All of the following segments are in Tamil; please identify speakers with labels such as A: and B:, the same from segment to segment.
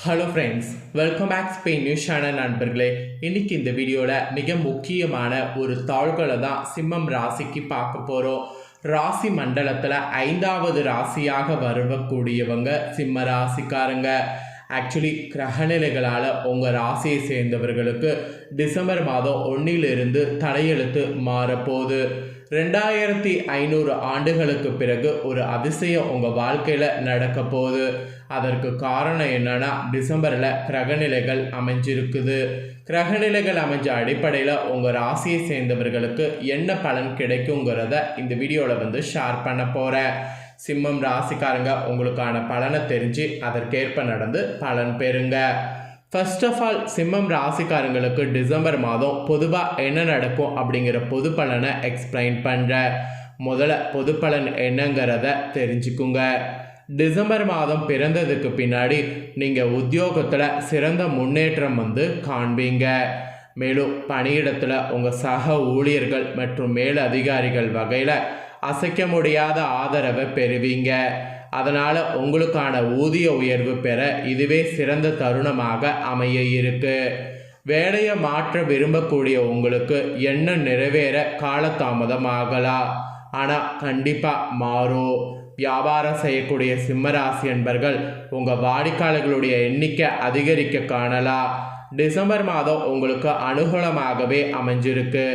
A: Hello friends, welcome back Spain news channel நண்பர்களே. இன்னைக்கு இந்த வீடியோவில் மிக முக்கியமான ஒரு தாள்களை தான் சிம்மம் ராசிக்கு பார்க்க போகிறோம். ராசி மண்டலத்தில் 5வது ராசியாக வரக்கூடியவங்க சிம்ம ராசிக்காரங்க. ஆக்சுவலி கிரகநிலைகளால் உங்கள் ராசியை சேர்ந்தவர்களுக்கு டிசம்பர் மாதம் 1 தலையெழுத்து மாறப்போகுது. 2500 ஆண்டுகளுக்கு பிறகு ஒரு அதிசயம் உங்கள் வாழ்க்கையில் நடக்க போகுது. அதற்கு காரணம் என்னன்னா, டிசம்பரில் கிரகநிலைகள் அமைஞ்சிருக்குது. கிரகநிலைகள் அமைஞ்ச அடிப்படையில் உங்கள் ராசியை சேர்ந்தவர்களுக்கு என்ன பலன் கிடைக்குங்கிறத இந்த வீடியோவில் ஷேர் பண்ண போகிறேன். சிம்மம் ராசிக்காரங்க உங்களுக்கான பலனை தெரிஞ்சு அதற்கேற்ப நடந்து பலன் பெறுங்க. ஃபர்ஸ்ட் ஆஃப் ஆல், சிம்மம் ராசிக்காரங்களுக்கு டிசம்பர் மாதம் பொதுவாக என்ன நடக்கும் அப்படிங்கிற பொது பலனை எக்ஸ்பிளைன் பண்ணுறேன். முதல்ல பொது பலன் என்னங்கிறத தெரிஞ்சுக்குங்க. டிசம்பர் மாதம் பிறந்ததுக்கு பின்னாடி நீங்கள் உத்தியோகத்தில் சிறந்த முன்னேற்றம் காண்பீங்க. மேலும் பணியிடத்தில் உங்கள் சக ஊழியர்கள் மற்றும் மேல் அதிகாரிகள் வகையில் அசைக்க முடியாத ஆதரவை பெறுவீங்க. அதனால் உங்களுக்கான ஊதிய உயர்வு பெற இதுவே சிறந்த தருணமாக அமைய இருக்கு. வேலையை மாற்ற விரும்பக்கூடிய உங்களுக்கு எண்ணம் நிறைவேற காலதாமதம் ஆகலாம், ஆனால் கண்டிப்பாக மாறும். வியாபாரம் செய்யக்கூடிய சிம்மராசி என்பர்கள் உங்கள் வாடிக்கையாளர்களுடைய எண்ணிக்கை அதிகரிக்க காணலாம். டிசம்பர் மாதம் உங்களுக்கு அனுகூலமாகவே அமைஞ்சிருக்கு.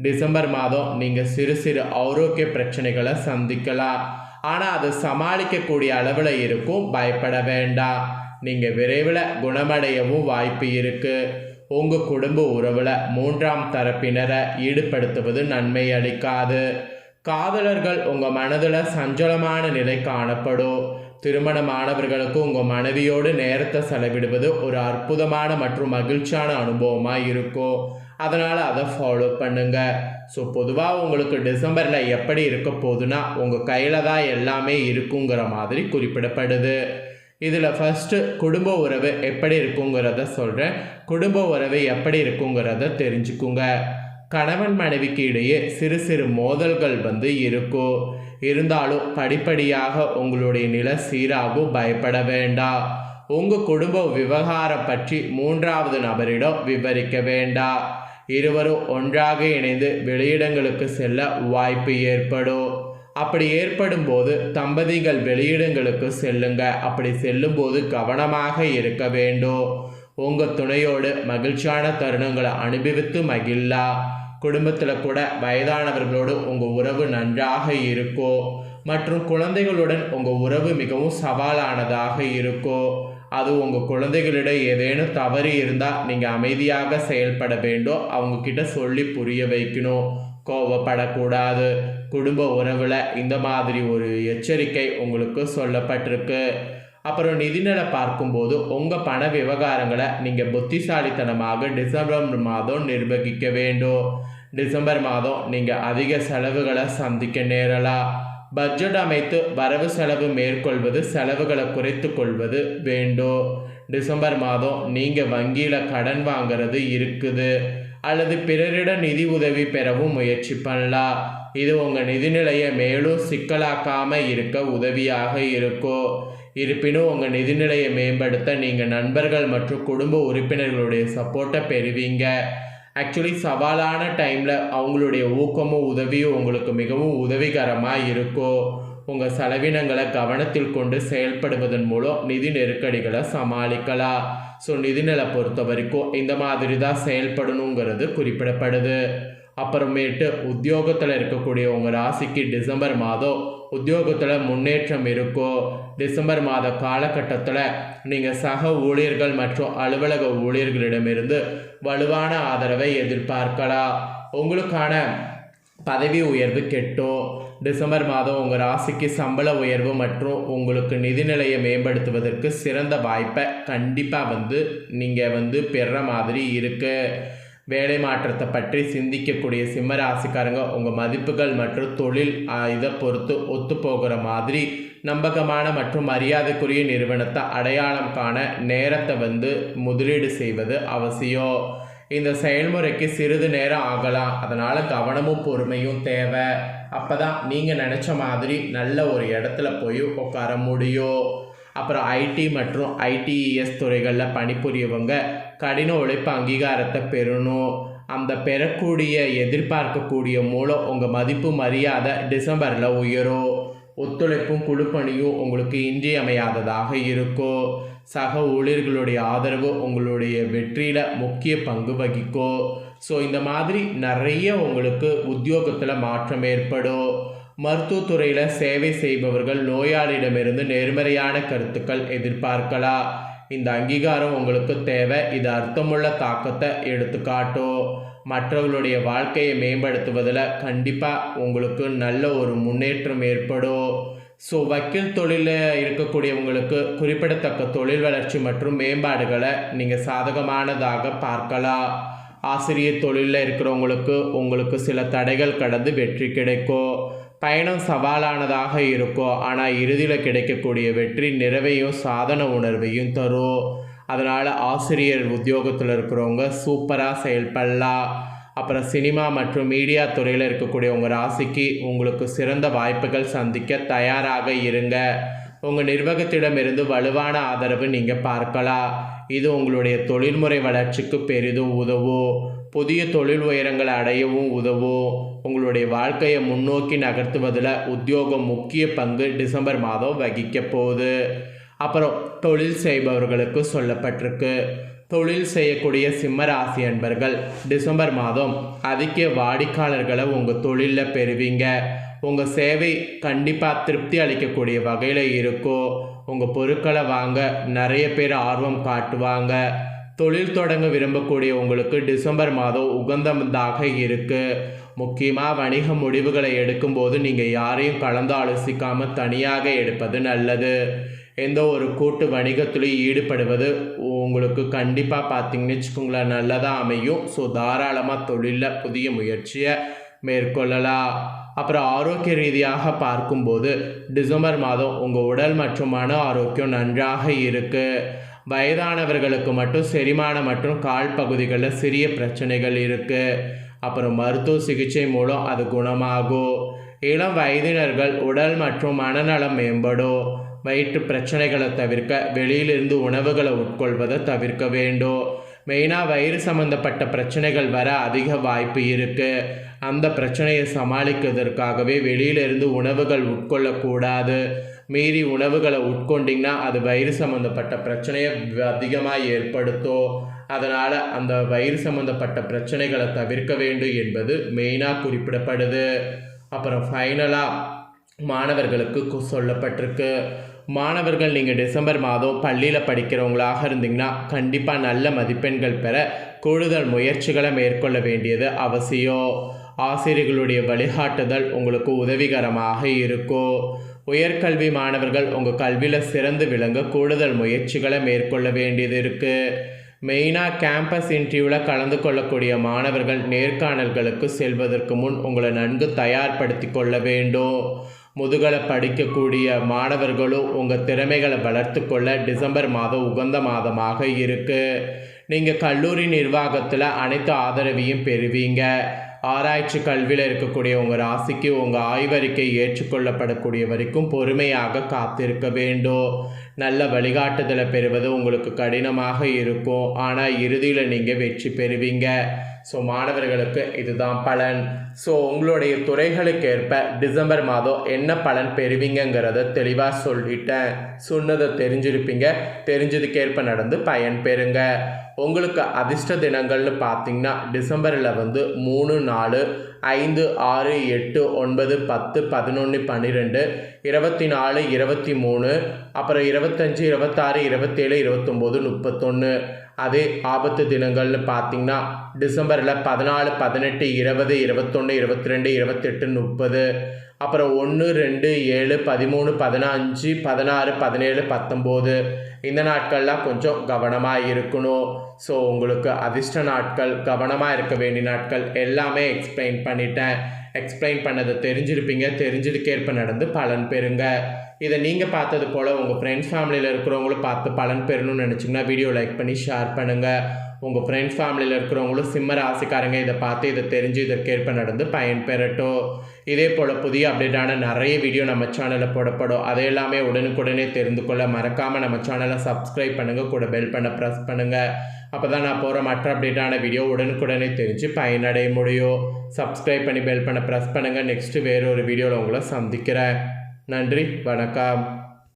A: டிசம்பர் மாதம் நீங்கள் சிறு சிறு ஆரோக்கிய பிரச்சனைகளை சந்திக்கலாம், ஆனால் அது சமாளிக்கக்கூடிய அளவில் இருக்கும். பயப்பட வேண்டாம். நீங்கள் விரைவில் குணமடையவும் வாய்ப்பு இருக்குது. உங்கள் குடும்ப உறவில் 3ஆம் தரப்பினரை ஈடுபடுத்துவது நன்மை அளிக்காது. காதலர்கள் உங்கள் மனதில் சஞ்சலமான நிலை காணப்படும். திருமணமானவர்களுக்கு உங்கள் மனைவியோடு நேரத்தை செலவிடுவது ஒரு அற்புதமான மற்றும் மகிழ்ச்சியான அனுபவமாக இருக்கும். அதனால் அதை ஃபாலோ பண்ணுங்க. ஸோ பொதுவாக உங்களுக்கு டிசம்பரில் எப்படி இருக்க போகுதுன்னா, உங்கள் கையில் தான் எல்லாமே இருக்குங்கிற மாதிரி குறிப்பிடப்படுது. இதில் ஃபஸ்ட்டு குடும்ப உறவு எப்படி இருக்குங்கிறத சொல்கிறேன். குடும்ப உறவு எப்படி இருக்குங்கிறத தெரிஞ்சுக்குங்க. கணவன் மனைவிக்கு இடையே சிறு சிறு மோதல்கள் இருக்கும். இருந்தாலும் படிப்படியாக உங்களுடைய நிலை சீராகும். பயப்பட வேண்டாம். உங்கள் குடும்ப விவகாரம் பற்றி 3வது நபரிடம் விவரிக்க வேண்டாம். இருவரும் ஒன்றாக இணைந்து வெளியிடங்களுக்கு செல்ல வாய்ப்பு ஏற்படும். அப்படி ஏற்படும் போது தம்பதிகள் வெளியிடங்களுக்கு செல்லுங்க. அப்படி செல்லும்போது கவனமாக இருக்க வேண்டும். உங்கள் துணையோடு மகிழ்ச்சியான தருணங்களை அனுபவித்து மகிழலாம். குடும்பத்தில் கூட வயதானவர்களோடு உங்கள் உறவு நன்றாக இருக்கும். மற்றும் குழந்தைகளுடன் உங்கள் உறவு மிகவும் சவாலானதாக இருக்கும். அது உங்கள் குழந்தைகளிடம் ஏதேனும் தவறு இருந்தால் நீங்கள் அமைதியாக செயல்பட வேண்டும். அவங்கக்கிட்ட சொல்லி புரிய வைக்கணும். கோவப்படக்கூடாது. குடும்ப உறவில் இந்த மாதிரி ஒரு எச்சரிக்கை உங்களுக்கு சொல்லப்பட்டிருக்கு. அப்புறம் நிதிநிலை பார்க்கும்போது உங்கள் பண விவகாரங்களை நீங்கள் புத்திசாலித்தனமாக டிசம்பர் மாதம் நிர்வகிக்க வேண்டும். டிசம்பர் மாதம் நீங்கள் அதிக செலவுகளை சந்திக்க நேரலாம். பட்ஜெட் அமைத்து வரவு செலவு மேற்கொள்வது, செலவுகளை குறைத்து கொள்வது வேண்டும். டிசம்பர் மாதம் நீங்கள் வங்கியில் கடன் வாங்கிறது இருக்குது, அல்லது பிறரிடம் நிதி உதவி பெறவும் முயற்சி பண்ணலாம். இது உங்கள் நிதிநிலையை மேலும் சிக்கலாக்காமல் இருக்க உதவியாக இருக்கும். இருப்பினும் உங்கள் நிதிநிலையை மேம்படுத்த நீங்கள் நண்பர்கள் மற்றும் குடும்ப உறுப்பினர்களுடைய சப்போர்ட்டை பெறுவீங்க. ஆக்சுவலி சவாலான டைமில் அவங்களுடைய ஊக்கமும் உதவியும் உங்களுக்கு மிகவும் உதவிகரமாக இருக்கும். உங்கள் செலவினங்களை கவனத்தில் கொண்டு செயல்படுவதன் மூலம் நிதி நெருக்கடிகளை சமாளிக்கலாம். ஸோ நிதிநிலை பொறுத்த வரைக்கும் இந்த மாதிரி தான் செயல்படணுங்கிறது குறிப்பிடப்படுது. அப்புறமேட்டு உத்தியோகத்தில் இருக்கக்கூடிய உங்கள் ராசிக்கு டிசம்பர் மாதம் உத்தியோகத்தில் முன்னேற்றம் இருக்கும். டிசம்பர் மாத காலகட்டத்தில் நீங்கள் சக ஊழியர்கள் மற்றும் அலுவலக ஊழியர்களிடமிருந்து வலுவான ஆதரவை எதிர்பார்க்கலாம். உங்களுக்கான பதவி உயர்வு கெட்டும். டிசம்பர் மாதம் உங்கள் ராசிக்கு சம்பள உயர்வு மற்றும் உங்களுக்கு நிதிநிலையை மேம்படுத்துவதற்கு சிறந்த வாய்ப்பை கண்டிப்பாக நீங்கள் பெறுற மாதிரி இருக்குது. வேலை மாற்றத்தை பற்றி சிந்திக்கக்கூடிய சிம்ம ராசிக்காரங்க உங்கள் மதிப்புகள் மற்றும் தொழில் இதை பொறுத்து ஒத்து போகிற மாதிரி நம்பகமான மற்றும் மரியாதைக்குரிய நிறுவனத்தை அடையாளம் காண நேரத்தை முதலீடு செய்வது அவசியம். இந்த செயல்முறைக்கு சிறிது நேரம் ஆகலாம். அதனால் கவனமும் பொறுமையும் தேவை. அப்போ தான் நீங்கள் நினச்ச மாதிரி நல்ல ஒரு இடத்துல போய் உட்கார முடியும். அப்புறம் ஐடி மற்றும் ஐடிஇஎஸ் துறைகளில் பணிபுரியவங்க கடின உழைப்பு அங்கீகாரத்தை பெறணும். அந்த பெறக்கூடிய எதிர்பார்க்கக்கூடிய மூலம் உங்கள் மதிப்பு மரியாதை டிசம்பரில் உயரும். ஒத்துழைப்பும் குழுப்பணியும் உங்களுக்கு இன்றியமையாததாக இருக்கும். சக ஊழியர்களுடைய ஆதரவு உங்களுடைய வெற்றியில் முக்கிய பங்கு வகிக்கும். ஸோ இந்த மாதிரி நிறைய உங்களுக்கு உத்தியோகத்தில் மாற்றம் ஏற்படும். மருத்துவத்துறையில் சேவை செய்பவர்கள் நோயாளியிடமிருந்து நேர்மறையான கருத்துக்கள் எதிர்பார்க்கலாம். இந்த அங்கீகாரம் உங்களுக்கு தேவை. இது அர்த்தமுள்ள தாக்கத்தை எடுத்துக்காட்டும். மற்றவர்களுடைய வாழ்க்கையை மேம்படுத்துவதில் கண்டிப்பாக உங்களுக்கு நல்ல ஒரு முன்னேற்றம் ஏற்படும். ஸோ வக்கீல் தொழிலில் இருக்கக்கூடியவங்களுக்கு குறிப்பிடத்தக்க தொழில் வளர்ச்சி மற்றும் மேம்பாடுகளை நீங்கள் சாதகமானதாக பார்க்கலாம். ஆசிரியர் தொழிலில் இருக்கிறவங்களுக்கு உங்களுக்கு சில தடைகள் கடந்து வெற்றி கிடைக்கும். பயணம் சவாலானதாக இருக்கும், ஆனால் இறுதியில் கிடைக்கக்கூடிய வெற்றி நிறைவையும் சாதன உணர்வையும் தரும். அதனால் ஆசிரியர் உத்தியோகத்தில் இருக்கிறவங்க சூப்பராக செயல்படலாம். அப்புறம் சினிமா மற்றும் மீடியா துறையில் இருக்கக்கூடிய உங்கள் ராசிக்கு உங்களுக்கு சிறந்த வாய்ப்புகள் சந்திக்க தயாராக இருங்க. உங்கள் நிர்வாகத்திடமிருந்து வலுவான ஆதரவு நீங்கள் பார்க்கலாம். இது உங்களுடைய தொழில்முறை வளர்ச்சிக்கு பெரிதும் உதவும். புதிய தொழில் உயரங்களை அடையவும் உதவும். உங்களுடைய வாழ்க்கையை முன்னோக்கி நகர்த்துவதில் உத்தியோகம் முக்கிய பங்கு டிசம்பர் மாதம் வகிக்க போகுது. அப்புறம் தொழில் செய்பவர்களுக்கு சொல்லப்பட்டிருக்கு. தொழில் செய்யக்கூடிய சிம்ம ராசி அன்பர்கள் டிசம்பர் மாதம் அதிக வாடிக்கையாளர்களை உங்கள் தொழிலில் பெறுவீங்க. உங்கள் சேவை கண்டிப்பாக திருப்தி அளிக்கக்கூடிய வகையில் இருக்கும். உங்கள் பொருட்களை வாங்க நிறைய பேர் ஆர்வம் காட்டுவாங்க. தொழில் தொடங்க விரும்பக்கூடிய உங்களுக்கு டிசம்பர் மாதம் உகந்ததாக இருக்குது. முக்கியமாக வணிக முடிவுகளை எடுக்கும்போது நீங்கள் யாரையும் கலந்து ஆலோசிக்காமல் தனியாக எடுப்பது நல்லது. எந்த ஒரு கூட்டு வணிகத்திலையும் ஈடுபடுவது உங்களுக்கு கண்டிப்பாக பார்த்தீங்கன்னு வச்சுக்கோங்களேன் நல்லதாக அமையும். ஸோ தாராளமாக தொழிலில் புதிய முயற்சியை மேற்கொள்ளலாம். அப்புறம் ஆரோக்கிய ரீதியாக பார்க்கும்போது டிசம்பர் மாதம் உங்கள் உடல் மற்றும் மன ஆரோக்கியம் நன்றாக இருக்குது. வயதானவர்களுக்கு மட்டும் செரிமானம் மற்றும் கால் பகுதிகளில் சிறிய பிரச்சனைகள் இருக்குது. அப்புறம் மருத்துவ சிகிச்சை மூலம் அது குணமாகும். இளம் வயதினர்கள் உடல் மற்றும் மனநலம் மேம்படும். வயிற்று பிரச்சனைகளை தவிர்க்க வெளியிலிருந்து உணவுகளை உட்கொள்வதை தவிர்க்க வேண்டும். மெயினாக வயிறு சம்மந்தப்பட்ட பிரச்சனைகள் வர அதிக வாய்ப்பு இருக்குது. அந்த பிரச்சனையை சமாளிக்கிறதுக்காகவே வெளியிலிருந்து உணவுகள் உட்கொள்ளக்கூடாது. மீறி உணவுகளை உட்கொண்டிங்கன்னா அது வயிறு சம்மந்தப்பட்ட பிரச்சனையை அதிகமாக ஏற்படுத்தும். அதனால் அந்த வயிறு சம்மந்தப்பட்ட பிரச்சனைகளை தவிர்க்க வேண்டும் என்பது மெயினாக குறிப்பிடப்படுது. அப்புறம் ஃபைனலாக மாணவர்களுக்கு சொல்லப்பட்டிருக்கு. மாணவர்கள் நீங்கள் டிசம்பர் மாதம் பள்ளியில் படிக்கிறவங்களாக இருந்தீங்கன்னா கண்டிப்பாக நல்ல மதிப்பெண்கள் பெற கூடுதல் முயற்சிகளை மேற்கொள்ள வேண்டியது அவசியம். ஆசிரியர்களுடைய வழிகாட்டுதல் உங்களுக்கு உதவிகரமாக இருக்கும். உயர்கல்வி மாணவர்கள் உங்கள் கல்வியில் சிறந்து விளங்க கூடுதல் முயற்சிகளை மேற்கொள்ள வேண்டியது இருக்குது. மெயினாக கேம்பஸ் இன்டர்வியூவில் கலந்து கொள்ளக்கூடிய மாணவர்கள் நேர்காணல்களுக்கு செல்வதற்கு முன் உங்களை நன்கு தயார்படுத்தி கொள்ள வேண்டும். முதுகலை படிக்கக்கூடிய மாணவர்களும் உங்கள் திறமைகளை வளர்த்து கொள்ள டிசம்பர் மாதம் உகந்த மாதமாக இருக்குது. நீங்கள் கல்லூரி நிர்வாகத்தில் அனைத்து ஆதரவையும் பெறுவீங்க. ஆராய்ச்சி கல்வியில் இருக்கக்கூடிய உங்கள் ராசிக்கு உங்கள் ஆய்வறிக்கை ஏற்றுக்கொள்ளப்படக்கூடிய வரைக்கும் பொறுமையாக காத்திருக்க வேண்டும். நல்ல வழிகாட்டுதலை பெறுவது உங்களுக்கு கடினமாக இருக்கும், ஆனால் இறுதியில் நீங்கள் வெற்றி பெறுவீங்க. ஸோ மாணவர்களுக்கு இதுதான் பலன். ஸோ உங்களுடைய துறைகளுக்கு ஏற்ப டிசம்பர் மாதம் என்ன பலன் பெறுவீங்கிறத தெளிவாக சொல்லிட்டேன். சொன்னதை தெரிஞ்சிருப்பீங்க. தெரிஞ்சதுக்கேற்ப நடந்து பயன் பெறுங்க. உங்களுக்கு அதிர்ஷ்ட தினங்கள்னு பார்த்தீங்கன்னா டிசம்பரில் 3, 4, 5, 6, 8, 9, 10, 11, 12, 24, 23, அப்புறம் 25, 26, 27, 29, 31. அதே ஆபத்து தினங்கள்னு பார்த்தீங்கன்னா டிசம்பரில் 14, 18, 20, 21, 22, 28, 30. அப்புறம் 1, 2, 7, 13, 15, 16, 17, 19. இந்த நாட்கள்லாம் கொஞ்சம் கவனமாக இருக்கணும். ஸோ உங்களுக்கு அதிர்ஷ்ட நாட்கள், கவனமாக இருக்க வேண்டிய நாட்கள் எல்லாமே எக்ஸ்பிளைன் பண்ணிட்டேன். எக்ஸ்பிளைன் பண்ணதை தெரிஞ்சிருப்பீங்க. தெரிஞ்சதுக்கேற்ப நடந்து பலன் பெறுங்க. இதை நீங்கள் பார்த்தது போல் உங்கள் ஃப்ரெண்ட்ஸ் ஃபேமிலியில் இருக்கிறவங்களும் பார்த்து பலன் பெறணும்னு நினச்சிங்கன்னா வீடியோ லைக் பண்ணி ஷேர் பண்ணுங்கள். உங்கள் ஃப்ரெண்ட்ஸ் ஃபேமிலியில் இருக்கிறவங்களும் சிம்ம ராசிக்காரங்க இதை பார்த்து இதை தெரிஞ்சு இதற்கேற்ப நடந்து பயன் பெறட்டும். இதே போல் புதிய அப்டேட்டான நிறைய வீடியோ நம்ம சேனலில் போடப்படும். அதை எல்லாமே உடனுக்குடனே தெரிந்து கொள்ள மறக்காமல் நம்ம சேனலை சப்ஸ்கிரைப் பண்ணுங்கள், கூட பெல் பண்ண ப்ரெஸ் பண்ணுங்கள். அப்போ தான் நான் போகிற மற்ற அப்டேட்டான வீடியோ உடனுக்குடனே தெரிஞ்சு பயனடைய முடியும். சப்ஸ்கிரைப் பண்ணி பெல் பண்ண ப்ரெஸ் பண்ணுங்கள். நெக்ஸ்ட்டு வேறொரு வீடியோவில் உங்களை சந்திக்கிறேன். நன்றி, வணக்கம்.